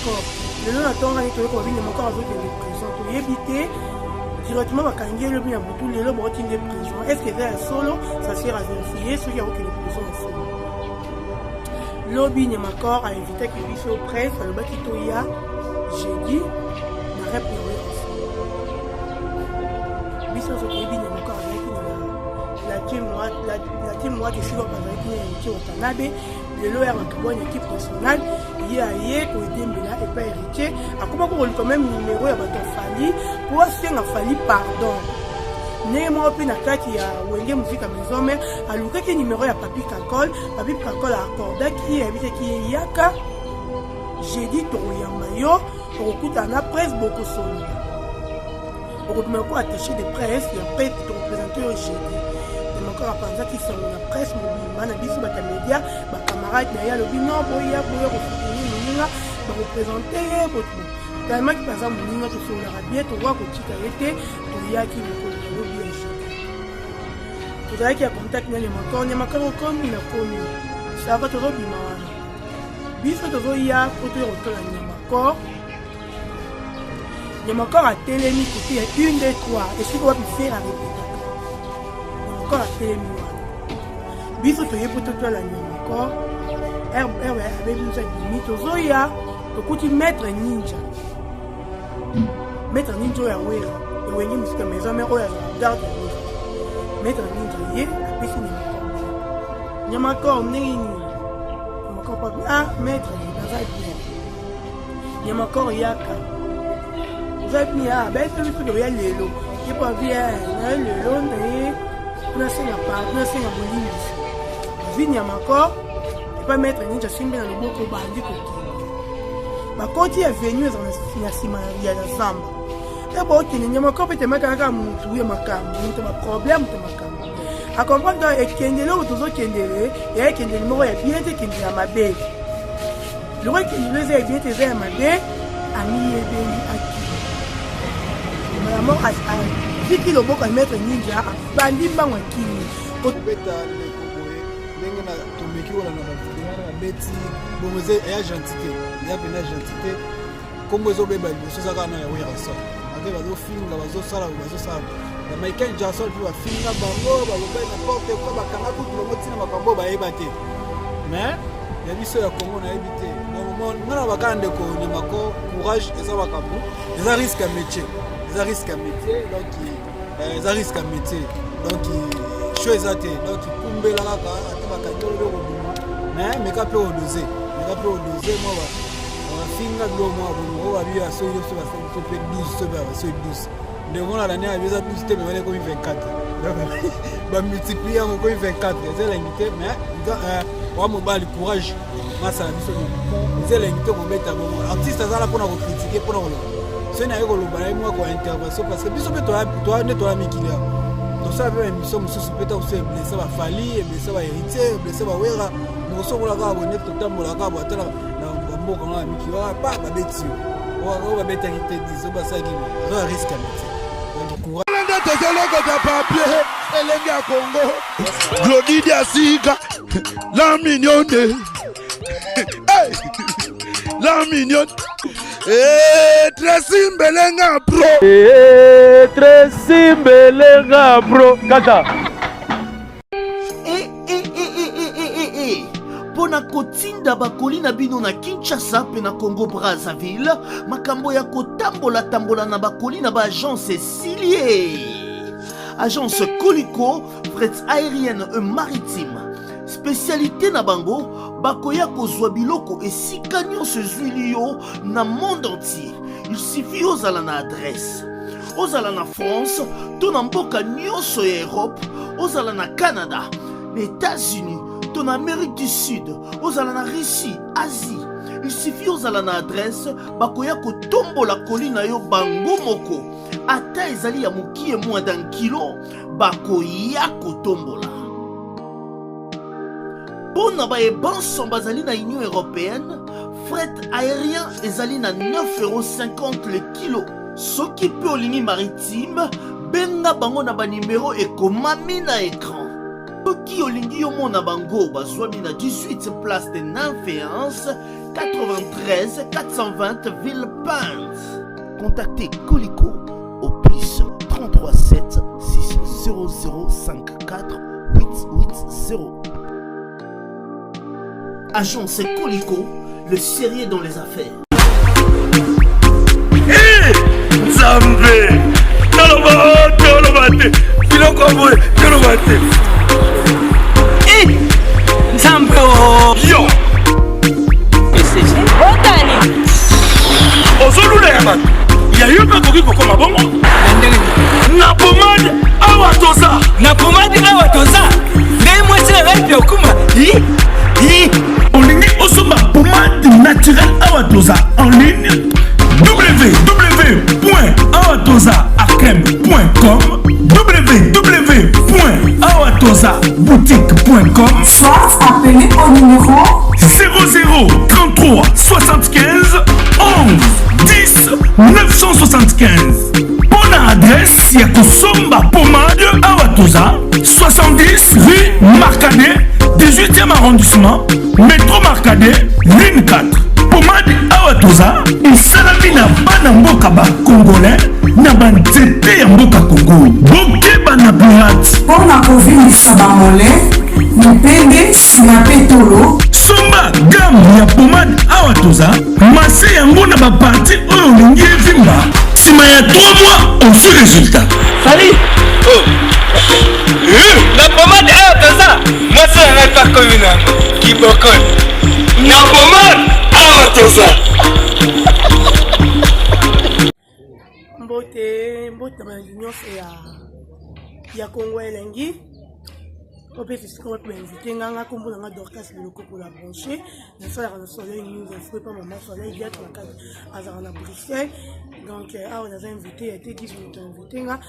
Makor. Le nom attend à l'étoile qu'on vit de Makor avec des prisons. Pour éviter directement ma kangier le bien pour tous les lobes des prisons. Est-ce que c'est solo? Ça sert à vérifier ceux qui ont aucune prison en solo. Lobby Makor a évité que lui soit presse, le bas qui toya, j'ai dit, la réponse. Biso zo ko binya Makor avec la team moi qui suit avec qui Watanabe le lawyer en une équipe nationale il y a pour Dembélé et pas héritier à comment qu'on quand même numéro ya bato fali pour senga fali pardon ne mo pe na kati ya wenge musique maison mais aluka ki numéro ya Papi Kakol a accordé qui évite qui yaka j'ai dit to yamba yo okuta na presse beaucoup solo okutuma ko attaché de presse ya pe to représenter au jeudi encore à penser qu'ils sont la presse mobile na biso ba média ba camarades derrière le bino boya soutenir ba représenter votre tellement qui par exemple nous tout sur la radio to voir que tu été to ya qui le bien tout ça qui a contact na les makoro comme il a connu ça va toujours bien biso to ya pour te retourner les makor a télémi côté 1 2 3 et si on va faire avec encore à télémi biso to yepo to la nyama encore herbe avec nous ça limite ozoya to kuti maître ninja ya wera et wengi musika maison mais oya garde maître ninja ye apesi ni nyama encore nini encore pas ah maître dans ça bien nyama encore yaka vous bien ah ben c'est tout de lelo qui pas bien lelo mais na senga bolimi vinya Makor et pas mettre ninja simbe na loboko bandi ko ba koti ya venu na sima ya samba et bon qui nya Makor peut te mettre ka mutu ya makambo mutu ba problème to makambo a comprendre que ekendelo to zo kendele ya ekendelo mo ya bien te kendele ya mabe le roi qui nous a bien te ya mabe ami ebeli aki vraiment Viki le boko mettre ninja bandi bango kini ko beta le koboye ndenge na tomeki wala na ba beti bomoze ya gentité ya bena gentité kombo zo beba liboso zaka na ya wera so ake bazo finga bazo sala ya Michael Jackson puis ba finga bango ba loba na porte ko ba kanga ku lo motina makambo ba ebate mais ya biso ya Congo na ebite moment ngana bakande ko ni mako courage eza makambo eza risque à métier donc ça risque à métier donc chose à terre donc kumbe la kaka ataka nyolo mais ka pe odoser moi va finga do moi bon va bien so yo so va faire 12 de on a l'année avec ça 12 mais on est comme 24 donc va multiplier on comme 24 c'est l'invité mais on va bali courage massa biso c'est l'invité on mettre bon artiste ça là pour nous critiquer pour nous c'est na yeko loba moi ko intervention parce que biso beto toi ne toi mikilia to ça veut une somme sous peut être blessé va fali et blessé va héritier blessé va wera nous sommes là ka bonne to tambola ka ba tala na mboka na mikiwa pas ba beti o ba beta qui te dit ba ça qui va risque donc courage to zoloko ta papier elenge ya Congo Glody Diasiga la mignonne hey la mignonne Tracy Mbelenga bro kata pona kotinda bakoli na bino na Kinshasa pe na Congo Brazzaville makambo ya kotambola na bakoli na ba agence Silie agence Colicot fret aérienne et maritime spécialité na bango bakoya kozwa biloko esika nyonso ezwili yo na monde entier il suffit ozala na adresse ozala na France to na mboka nyonso ya Europe ozala na Canada na États-Unis to na Amérique du Sud ozala na Russie Asie il suffit ozala na adresse bakoya kotombola koli na yo bango moko ata ezali ya mokie moins d'un kilo bakoya kotombola. Pour na bayebanso bazali na Union Européenne, fret aérien ezali na 9,50 € le kilo. Soki pe olingi maritime, benga bango na ba numéro ekomami na écran. Soki olingi yo mona bango bazwami na 18 place de Nanféance, 93 420 Villepinte. Contactez Colicot au plus 33 7 600 54 880. Agence Colicot, le sérieux dans les affaires. Nzambe tolobate biloko tolobate Nzambe yo Otani ozolula ya bato yayo bakoki kokoma bongo na pomade awa toza ngai mwasi na ngai okuma olingi osomba pomade naturelle awa toza en ligne www.awatozaarkem.com www.awatozaboutique.com soit appelé au numéro 00 33 75 11 10 975. Bonne adresse ya kosomba pomade awatoza 70 rue Marcadet 18e arrondissement métro Marcadet ligne 4. Pomade awatoza esalami na bana mboka ba congolais na banzete ya mboka Congo. Bokeba na pirate mpona kovilisa bamole mipende na petolo somba gamme ya pomade awatoza mase yango na baparti oyo olingi evimba nsima ya 3 mois osu résultat. Sali na pomade awatoza mwasi na ngai pakomi nango kibokoni na pomade awatoza. mbote na balangi nyonso ya Congo elengi ope fisika wapi bainvite nganga kombo nanga Dorcas Biloko pour la brancher nasalaka na Soleil News info pa mama Soleil biatu na kati azalaka na Bruxelles donc awa naza invité ya te 10 minutes invité nga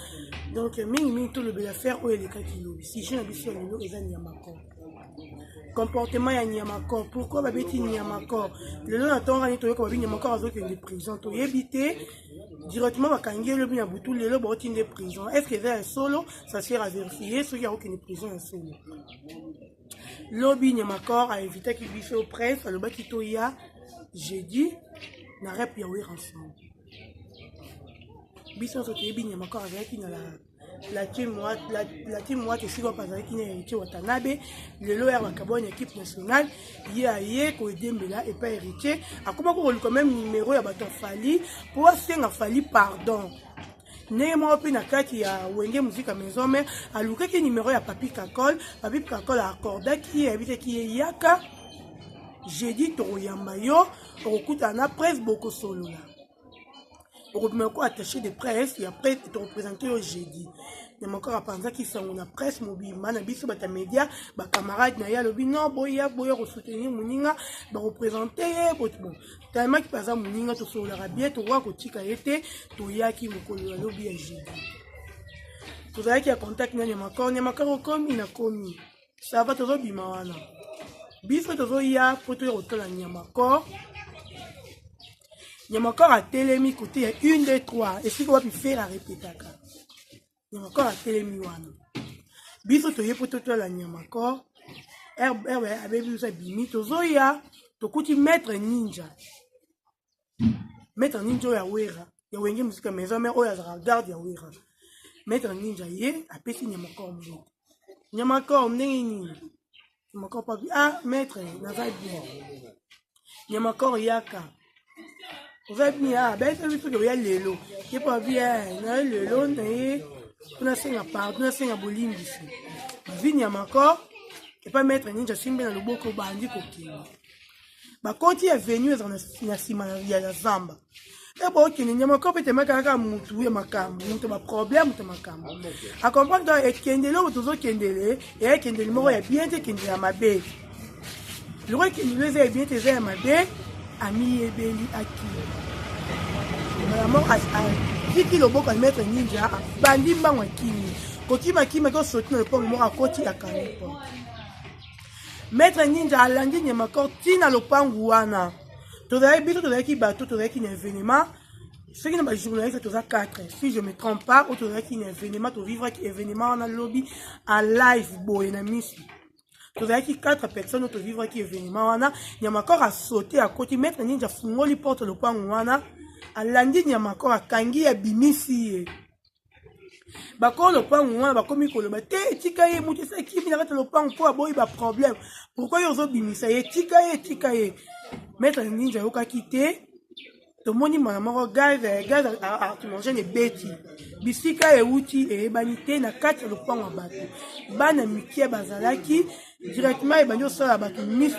donc mingi tolobela faire oyo elekaki lobi sujet na biso ya lelo eza Niamakor. Comportement ya Niamakor. Pourquoi babeti Niamakor? Lelo na tonga ni toyoka babi Niamakor azokende prison toyebi te directement bakangi elobi na butu lelo baotinde prison. Est-ce que eza ya solo? Ça sert à vérifier soki akokende prison ya solo. Lobi Niamakor a invitaki biso presse alobaki toya jeudi na rep ya wer ensemble. Biso nyonso toyebi Niamakor azalaki na la team Watt esiko bazalaki na héritier Watanabe lelo ya bakaboni équipe nationale ye koedembela epa héritier akoma koluka même numéro ya bato fali po asenga fali pardon ndenge moko mpe na kati ya wenge muzika maison mare alukaki numéro ya Papi Kakol akordaki ye abitaki ye yaka jeudi tokoyamba yo okokutana na presse bokosolola okobimako attaché de presse ya presse te représenté au jeudi Niamakor apanzaki sango na presse mobimba na biso bata média ba camarade na ya lobi non boya soutenir moninga ba représenter ye bon tellement ki paza moninga to solaka bien to wa ko tika yete to yaki mokolo ya lobi ya jeudi tozalaki ya contact na Niamakor komi na komi ça va tozo bima wana biso tozo ya poto ya kotola Niamakor a telemi côté ya 1 2 3 et si ko wapi faire répétaka Niamakor a telemi wana biso to yepo to la Niamakor herbe abebi usa bimi tozo ya tokuti maître ninja ya wera ya wenge musika maison mare oya za garde ya wera maître ninja ye apesi Niamakor mbo Niamakor ndenge nini Niamakor papi maître naza bien Niamakor yaka vous avez mis à ben c'est tout que y a lelo qui pas bien na lelo na kuna senga pardon na senga bolingi ici vie Niamakor et pas mettre ninja simbe na loboko bandi kokini ba konti est venu na sima ya la zamba et bon qui Niamakor peut te mettre ka mutu ya makambo mutu ba problème to makambo a comprendre et kendelo tozo kendele et kendele mo ya bien te kendele mabe le roi qui nous est bien te ya mabe ami ebeli aki maman kiki loboko maître ninja bandi mbango kimi kokima kima ko sauter le pont mo akoti ya kanipo maître ninja alandi Niamakor tina lopangu wana tozali biso tozalaki bato tozalaki na événement ceux qui n'ont pas journaliste toza 4 si je me trompe pas tozalaki na événement to vivre événement wana lobby en live boy na misi tozalaki 4 personnes oyo tovivraki événement wana Nyamakor a sauté à côté maître ninja fungoli porte lopango wana alandi Nyamakor akangi ya bimisi ye bakolo lopango wana bakomi koloba te tika ye mutu sa kimi na kati lopango po aboyi ba problème pourquoi yo zo bimisa ye tika ye maître ninja yokaki te tomoni mwana moko gaz atumangene ebeti bisika euti eyebani te na kati ya lopango ya bato bana mikie bazalaki directement ebandi osala bato misu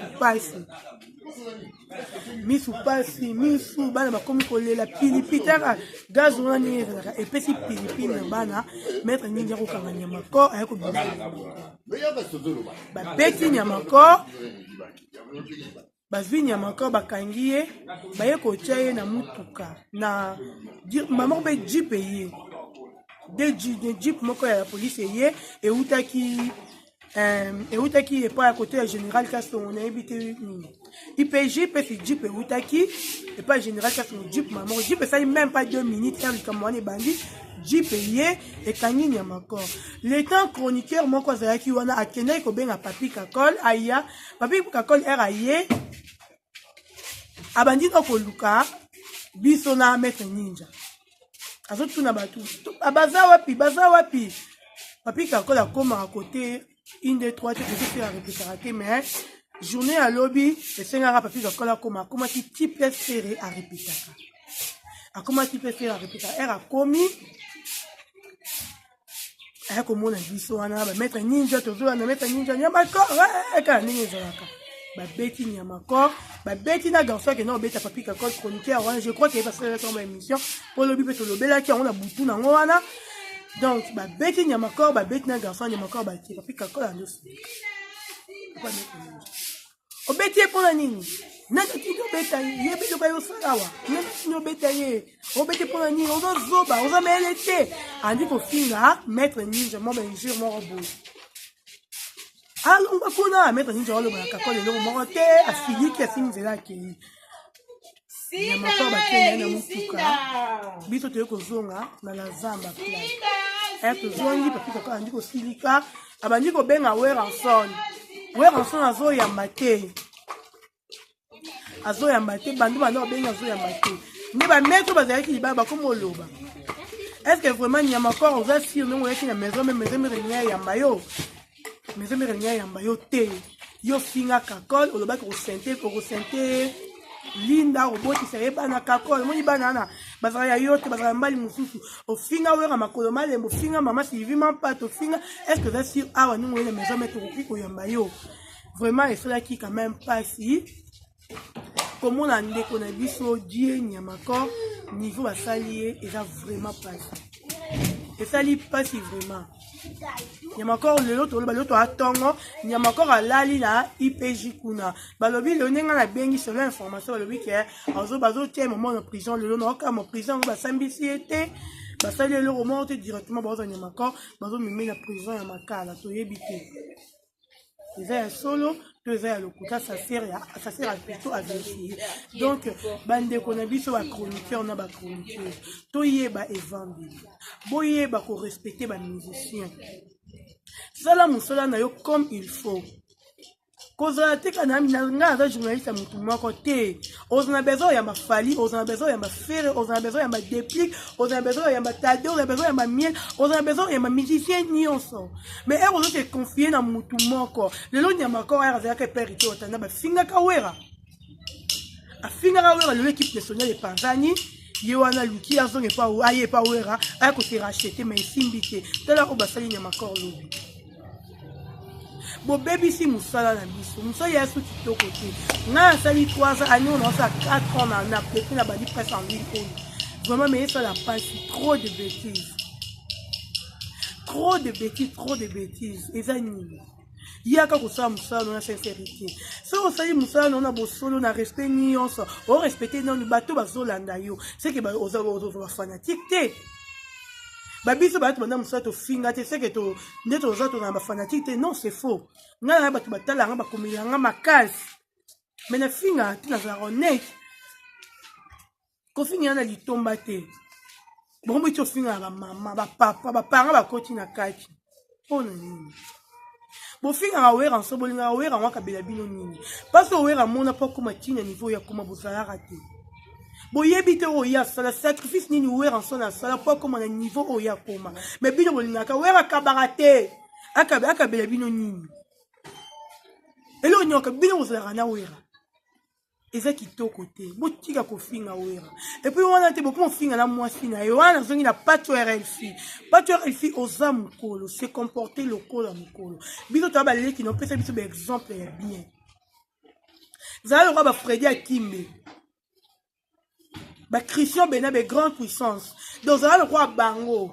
pasi misu bana bakomi kolela pilipi taka gaz wana ndenge ezalaka epesi pilipi na bana maître ninja akokanga Nyamakor aye kobimisa babeti Nyamakor bazwi Nyamakor bakangi ye baye kotia ye na mutuka na mama be jeep ye de jeep moko ya police ye eutaki epa ya côté ya général Kasongo na ebité IPJ pe si jeep eutaki epa général Kasongo jeep mama jeep ça même pas 2 minutes er likamwane bandi jeep ye ekangi Nyamakor le temps chroniqueur moko azalaki wana akendaki kobenga Papi Kakol aya Papi Kakol aye abandi okoluka biso na maître ninja azotuna batu baza wapi Papi Kakol akoma à côté 1 2 3 te faire répéter mais journée à lobby le sengara Papi Kakol akoma ti type serré à répéter akoma type serré à répéter era komi aya komona biso wana ba maître ninja tozola na maître ninja Nyamakor eka ninga ezalaka babeti Nyamakor babeti na garçon ke na obeta Papi Kakol chroniqueur wana je crois qu'il va faire une émission pour le bipe to lobela ki on a butu na wana donc babeti Nyamakor babeti na garçon Nyamakor bati Papi Kakol ando obeti pour la nini nani tiko beta ye bito ka yosalawa nani tino beta ye obeti pour la nini ozo zoba ozo melete andi ko finga maître ninja mo ben jure mo robo alonga kuna maître ninja oloba na Kakol eloko moko te afiliki asimzela ke Nyamakor bakende na mutuka biso toye kozonga na la zamba plan tozongi Papi Kakol andi kosilika abandi kobenga Weranson azoyamba te bandu banda obenga azoyamba te nde bametre bazalaki libala bakoma oloba est-ce que vraiment Nyamakor oza sire ndenge oyaki na maison merengia yamba yo te yo finga Kakol olobaki okosente linda obotisa ye bana Kakol moni bana wana bazala ya yo te bazala mbali mosusu ofinga wera makolo malembo ofinga mama Sylvie Mampato ofinga est-ce que oza sire awa ndenge oye na maison maître okoki koyamba yo vraiment esalaki quand même pasi komona ndeko na biso die Nyamakor niveau basali ye eza vraiment pasi esali pasi vraiment Nyamakor lelo toloba lelo to atongo Nyamakor alali na IPJ kuna balobi le ndenge na bengi selon information balobi ke bazo tie moment en prison lelo na ka mo prison basambisi ete basali lelo remonte directement bazo Nyamakor bazo mimi na prison ya makala toyebi te eza solo eza lokuta ça sert plutôt à vérifier donc bandeko na biso ba chroniqueur na ba chroniqueur toyeba evangeli boyeba ko respecter ba musicien sala musala na yo comme il faut kozala te kana nga aza journaliste mutu moko te ozana besoin ya mafali ozana besoin ya mafere ozana besoin ya madeplique ozana besoin ya matade ozana besoin ya mamiel ozana besoin ya musicien nyonso mais er ozo te confier na mutu moko lelo Nyamakor er azalaka eperite otanda bafingaka wera afingaka wera lelo équipe nationale epanzani ye wana luki azonge pa aye pa wera aya kote rachete mais esimbi te tala oyo basali Nyamakor lobi bobebisi musala na biso musala ya su kitoko te nga asali 3 ans année on a 4 ans na depuis na bandi presque en ville oyo vraiment mais ça la passe trop de bêtises eza nini yaka kosala musala na sincérité so osali musala na bosolo na respect nyonso o respecter nani bato bazolanda yo c'est que oza fanatique te babiso bato banda musala tofinga te c'est que to ndeto oza to na fanatique te non c'est faux nga na bato batala nga bakomela nga makasi mais na finga te na za honnête kofinga na litomba te bombo ito finga ba mama ba papa ba parents ba koti na kati pona nini bofinga wera ensemble bolinga wera waka bela bino nini parce que wera mona pas comme tina niveau ya koma bozala raté boyebi te oya sala sacrifice nini wera ensemble na sala pas comme na niveau oya koma mais bino bolinga ka wera kabaraté aka bela bino nini elo nyoka bino bozala na wera eza kitoko te botika kofinga wera et puis wana te beaucoup finga na mwasi na yo wana zongi na patio RLC oza mukolo se comporter lokola mukolo biso to ba leki no pesa biso ba exemple ya bien za le roi ba Freddy Akimbe ba Christian Bena be grande puissance donc za le roi bango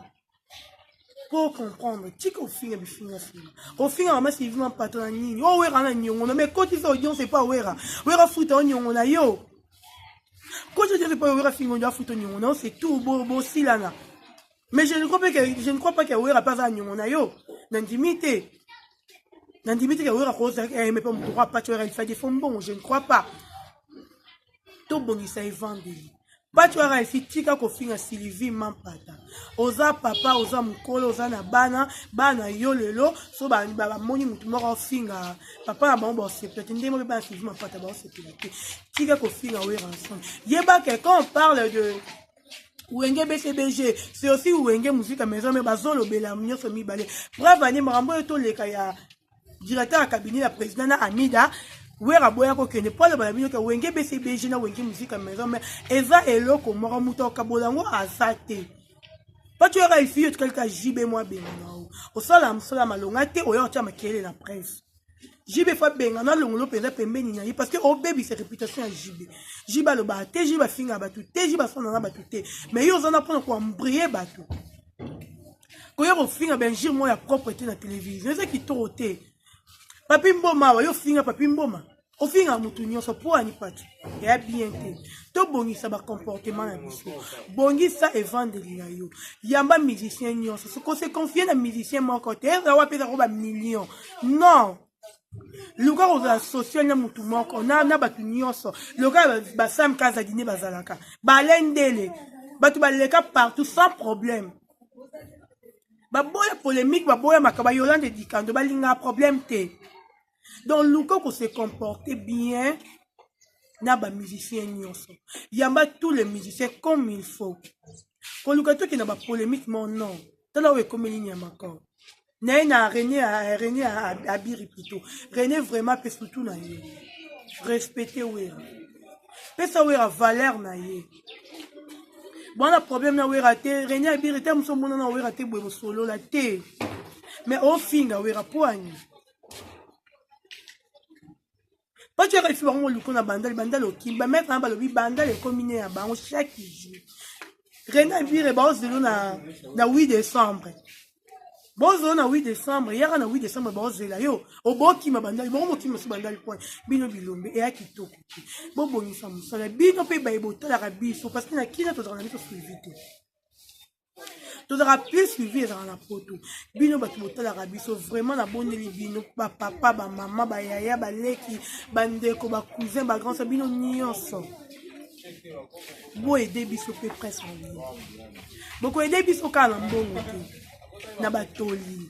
pour comprendre tika ofinga bifinga finga ofinga mama si vivement patron nini o wera na nyongo mais quand ils audience c'est pas wera futa o nyongo na yo quand je dis pas wera finga on futa nyongo non c'est tout beau silana mais je ne crois pas que wera pas à nyongo na yo n'intimité que wera cause mais pas mon droit pas tu il fait des fonds bon je ne crois pas tout bon il s'est vendu Batuara ici tika kofinga Sylvie Mampata. Oza papa, oza mukolo, oza na bana yo lelo, so ba moni mutu moko finga. Papa na bango ba se peut ndemo ba Sylvie Mampata ba se peut. Tika kofinga wera ensemble. Yeba que quand on parle de Wenge BCBG, c'est aussi Wenge musique à maison mais bazolo bela nyonso mibale. Bravo ani marambo to leka ya directeur à cabinet la président na Amida. Wera boya ko kene pole ba bino ka wenge BCBG na wenge musique à maison mais eza eloko moko muto ka bolango azate pas tu auras ici quelqu'un jibe moi benga o sala msala malonga te o yo tia makele na presse jibe fa benga na longolo peza pembeni na parce que o baby c'est réputation à jibe lo ba te jibe finga ba tout te jibe sona na ba tout te mais yo zana pona ko embrayer ba tout ko yo finga benjir moi ya propreté na télévision c'est qui toroté Papi mboma wa yo finga papi mboma. O finga mutu nyonso po ani pati. Ya bien te. To bongisa ba comportement na biso. Bongisa evangeli na yo. Yamba musicien nyonso. So ko se confier na musicien mon côté, za wa pesa ko ba million. Non. Luka ko za social na mutu moko na batu nyonso. Luka ba sam kaza dîner bazalaka. Ba lendele. Batu ba leka partout sans problème. Baboya polémique, baboya makaba Yolande Dikando, balinga problème te. Donc Luka ko se comporter bien na ba musicien nyonso. Yamba tous les musiciens comme il faut. Ko Luka to ki na ba polémique mon nom. Tala we comme ligne makao. Na René Abiri plutôt. René vraiment pe surtout na ye. Respecter wera. Pesa wera valeur na ye. Bon, le problème na wera te René Abiri te muso mona na wera te bwe solo la te. Mais au finga wera poani. Pas tu as fait vraiment le coup na bandal au kimba mettre na balobi bandal et combiné à bango chaque jour. René Abiri ba ozelo na 8 décembre. Bozo na 8 décembre, yara na 8 décembre ba ozela yo. Oboki ma bandal, bo moki mo bandal point. Bino bilombe e akitoko. Bo bonisa musala bino pe ba ebota la biso parce que na kina to zana to suivi te. To zara plus suivi dans la photo. Bino ba to botala biso vraiment na boneli bino papa ba maman ba yaya ba leki bandeko ba cousin ba grand bino nyonso. Bo aider biso pe presque en ligne. Boko aider biso kana mbongo te. Na batoli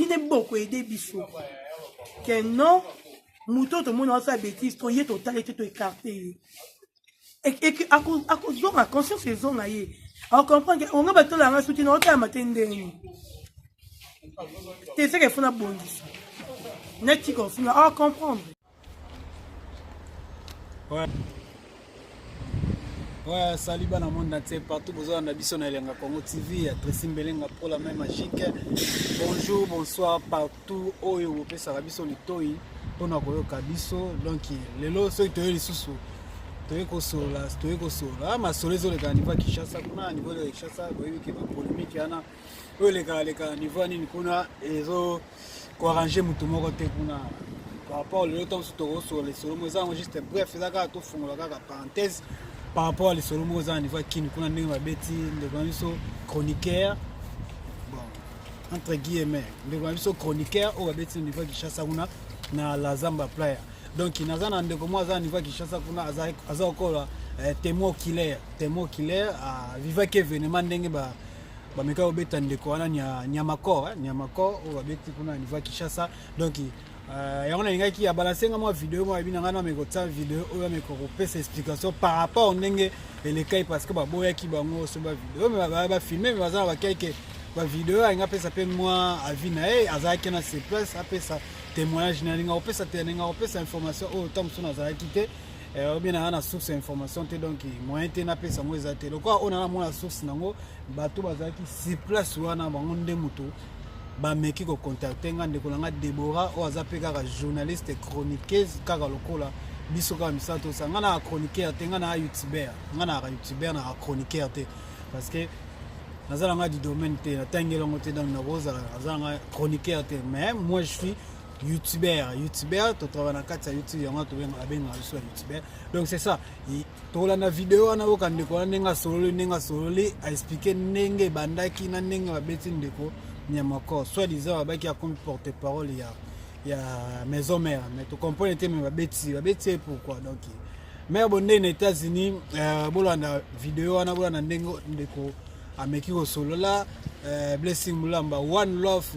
ne beaucoup aider biso que non muto to mona sa bêtise to ye total to écarté et que à cause de la conscience les on aye on comprend que on va batola nga soutenir autant matendeni c'est ce qu'il faut na bondisa net qu'on finit à comprendre. Ouais, salut dans le monde entier, partout besoin d'habiter na Elenga Congo TV, à Tracy Mbelenga pour la même magique. Bonjour, bonsoir partout. Oh, yo, pe sarabiso litoi, on a koyo kabiso, donc lelo so itoyo lisusu. Toye ko sola. Ah, ma solezo le niveau Kinshasa, kuna niveau de Kinshasa, boyebi ke ba polémique yana. O le ka niveau ni kuna ezo ko arranger mutu moko te kuna. Par rapport le temps sur les solo moi juste bref, ça ka to fongola ka parenthèse. Par rapport à les solo moza au niveau qui nous connaît ma bêtise de Bamiso chroniqueur bon entre guillemets de Bamiso chroniqueur au bêtise au niveau qui chasse na la Zamba player donc il a ndeko moza au niveau qui chasse kuna aza encore témoin killer à vivre que événement ndenge ba bameka obeta ndeko wana Nyamakor oyo babeti kuna niveau ya Kinshasa. Donc yango nalingaki ya balancer moi vidéo moi ebina ngana mekotia vidéo oyo amekopesa explication par rapport ndenge elekai parce que baboyaki bango so ba vidéo mais ba filmer mais baza bakeke ba vidéo ainga pesa pe moi avis na azaki na ses places apesa témoignage na linga opesa teninga opesa information oyo tamso na zala kité ou bien na source information te donc moyen te na pesa mo ezate lokwa on a mona source nango bato bazaki si place wana bango nde mutu ba meki ko contacter nga ndeko nga Deborah o azape kaka journaliste chroniqueuse kaka lokola biso ka misato sanga na chroniqueur te nga na youtuber nga na youtuber na chroniqueur te parce que nazala nga du domaine te na tangelo ngote dans na rosa nazala chroniqueur te mais moi je suis YouTuber to travaille na kati ya YouTube yango to benga so YouTuber. Donc c'est ça. To la na vidéo na boka ndeko nenga sololi a expliquer nenge bandaki na nenge babeti ndeko Nyamakor soit disant babaki a comme porte-parole ya maison mère mais to comprendre te mais babeti pourquoi donc mère bonne aux États-Unis bolanda vidéo na bolanda ndengo ndeko ameki ko solola Blessing Mulamba One Love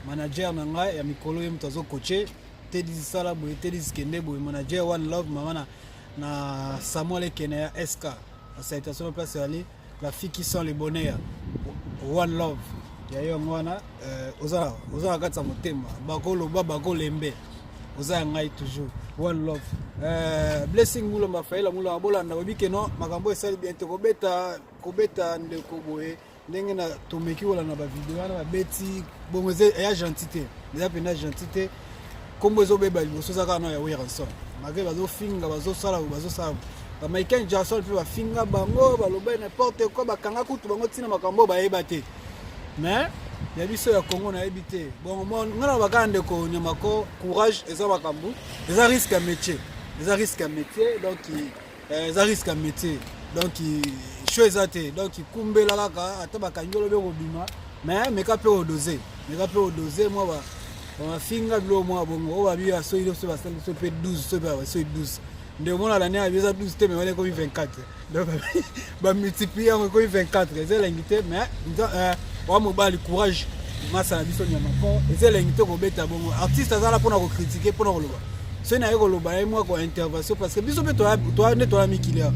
manager nanga ya mikolo ye mutazo coacher Teddy Sala boy Teddy Skende boy manager One Love mama na Samuel Kene ya SK la citation place ali la fille qui sont les bonheurs One Love ya yo ngwana oza katsa motema bakolo bakolembe oza ngai toujours One Love Blessing Mulamba faila mulamba bolanda obike no makambo esali bien te kobeta ndeko boye ndenge na tomeki wala na ba vidéo na ba beti bongoze ya gentité déjà pena gentité kombo zo beba liboso zaka na ya weranson mage bazo finga bazo sala ba Michael Jackson pe ba finga bango baloba n'importe quoi bakanga kutu bango tina makambo ba yeba te mais ya biso ya Congo na ebité bon ngana bakande ko Nyamakor courage eza makambo eza risque à métier donc eza risque à métier donc choisate donc kumbela kaka ata bakangelo be kobima mais meka pe odoser moi ba finga blo moi bongo o ba biya so ile so ba sel so pe 12 so ba so 12 ndio mona la nia biza 12 te mais wale ko 24 donc ba multiplier ko 24 c'est l'ingité mais wa mobali courage masa na biso Nyamakor c'est l'ingité ko beta bongo artiste azala pona ko critiquer pona ko loba so na ko loba moi ko intervention parce que biso pe toi ne toi mikilia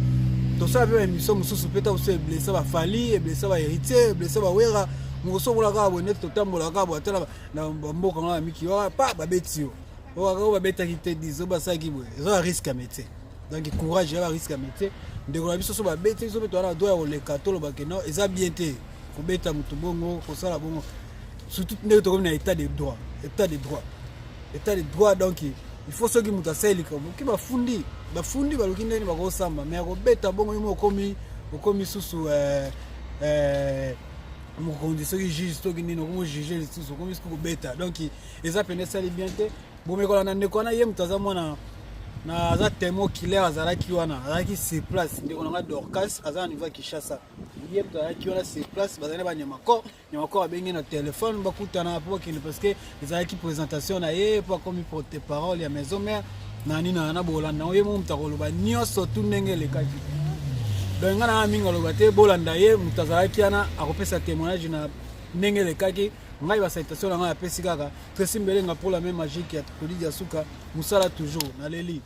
to ça veut émission mususu peta aussi blessé ba fali blessé ba héritier blessé ba wera ngoso bola ka bonet to tambola ka bo tala na mboka na miki wa pa ba betio o ba beta ki te dizo ba sa ki bo ça risque à métier donc courage ya risque à métier ndeko na biso so ba beta so beto na do ya le katolo ba ke no eza bien te ko beta mutu bongo ko sala bongo surtout ndeko to comme na état de droit donc il faut ce qui muta seli comme ki bafundi baloki ndeni bakosamba mais akobeta bongo yimo okomi susu mokonzi soki juge toki nini okomo juge lisusu okomi suku kobeta donc eza pene esali bien te bomekola na ndeko wana ye moto aza mwana na aza témoin killer azalaki wana azalaki sur place ndeko nanga Dorcas aza na niveau ya Kinshasa ye moto azalaki wana sur place bazali ba Nyamakor abengi na téléphone bakutana po bakende parce que ezalaki présentation na ye po akomi porte-parole ya maison mère nani na bolanda ye mo mtakoloba nyonso tu ndenge elekaki donc ngana minga loba te bolanda ye mutazalaki ana akopesa témoignage na ndenge elekaki ngai ba citation na ngai apesi kaka Tracy Mbelenga pour la même magique ya Kolidia Suka musala toujours naleli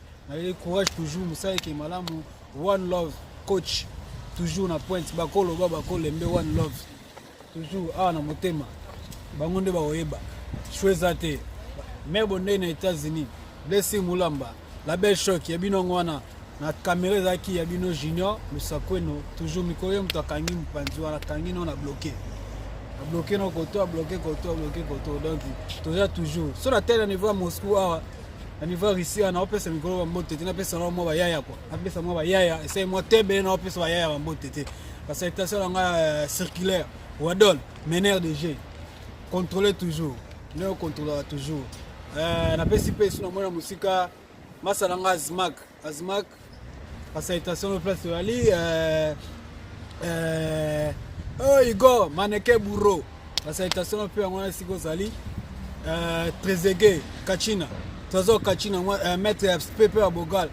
courage toujours musala ke malamu One Love coach toujours na pointe bakolo bakolembe One Love toujours na motema bango nde baoyeba choisa te mais bonne na États-Unis Blessing Mulamba la belle choc ya bino ngwana na caméra zaki ya bino junior musakweno toujours mikoyo mutakangi mpanzi wana kangi no na bloqué no koto bloqué koto donc toujours sur la terre niveau Moscou à niveau ici na opesa mikolo mbote te na pesa na mo ba yaya quoi na pesa mo ba yaya essaye mo tebe na opesa ba yaya mbote te parce que station nga circulaire wadol meneur de jeu contrôler toujours ne contrôler toujours na pesi pe sur na musika masala nga Azmak facilitation de place ali Igor maneke bourreau facilitation pe ngona siko zali Trezege Kachina maître FPP à Bogal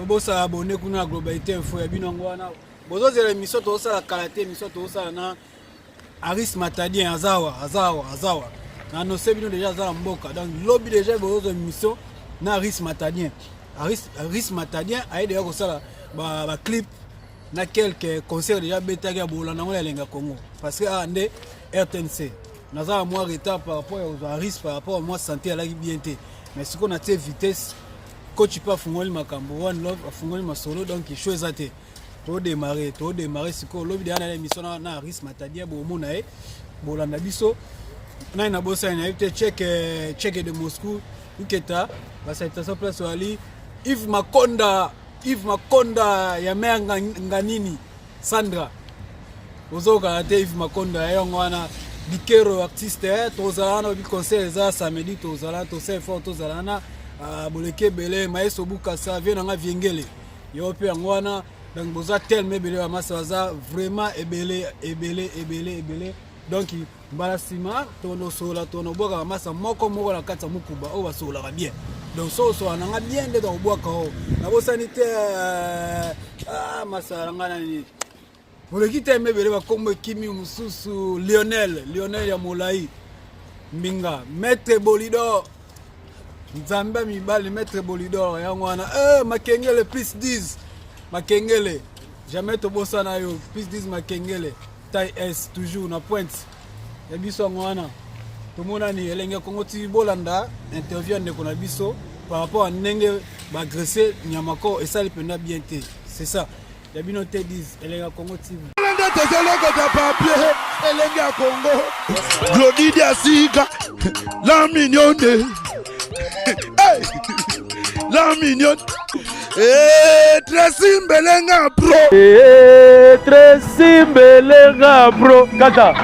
bosa abonné kuna globalité info ya bino ngwana bozozela émission tozosala kala te émission tozosala na Aris Matadien azawa nanose bino déjà aza na mboka donc lobi déjà bozozwa émission na Aris Matadien Aris Matadien aye déjà kosala clip na quelques concerts déjà betaki ya bolanda ngo ya lenga Congo parce que ande RTNC naza moi retard par rapport aux Aris par rapport à moi santé à la bien té mais ce qu'on a té vitesse coach pas fungoli makambo one love fungoli masolo donc il choisit até to démarrer ce qu'on lobi déjà na émission na Aris Matadien bo mona e bolanda biso na ina bossa ina été check de Moscou uketa basa itaso place ali Yves Makonda ya mea nganini Sandra ozoka ate Yves Makonda yango wana bikero artiste tozalana bi concert za samedi tozalana to se fort tozalana boleke bele maeso bukasa vient nga viengele yo pe yango wana donc boza tellement bele wa masa za vraiment ebele donc mbala sima tono sola tono boka masa moko na kata mukuba o basola bien donc so ananga bien de dans boka o na bo sanité masa ngana ni pour quitter mebele ba kombo kimi mususu Lionel ya Molai Mbinga Maître Bolidor Nzamba mibali Maître Bolidor yango wana Makengele plus 10 Makengele jamais to bossa na yo plus 10 Makengele taille S toujours na pointe ya biso ngwana tomona ni elenge Congo TV bolanda interview ndeko na biso par rapport à ndenge ba agresser nyamako et ça le pena bien té c'est ça ya bino te 10 elenge Congo TV landa tezoloko ta papier elenge Congo Glody Diasika la mignonne hey la mignonne Tracy Mbelenga bro Tracy Mbelenga bro kata